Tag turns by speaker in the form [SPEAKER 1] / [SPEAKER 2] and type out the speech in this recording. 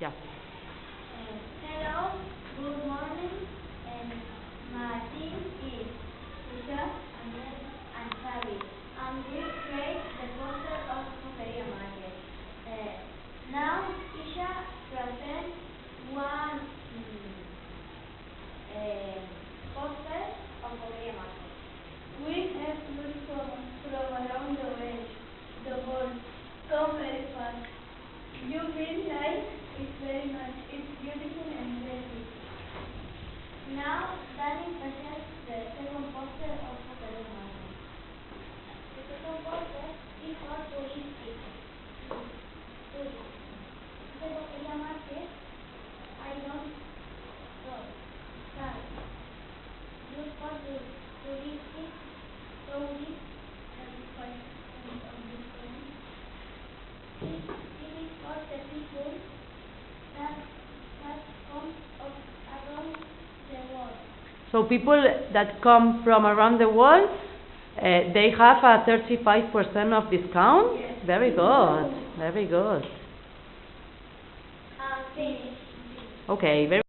[SPEAKER 1] Yeah.
[SPEAKER 2] Hello, good morning, and my name is Isha and Xavi, and we create the poster of Coquería Market. Now, Isha presents one poster of Coquería Market. We have moved from around the world, come very fast. You feel like it's very much. It's beautiful and very big. Now, Danny presents the second poster of Coquería Market. The second poster is for touristic. The Coquería Market, I don't know. Use for touristic, tourists, it is for the people that come around the world.
[SPEAKER 1] So people that come from around the world, they have a 35% of discount?
[SPEAKER 2] Yes.
[SPEAKER 1] Very good, very good.
[SPEAKER 2] Finish.
[SPEAKER 1] Okay, very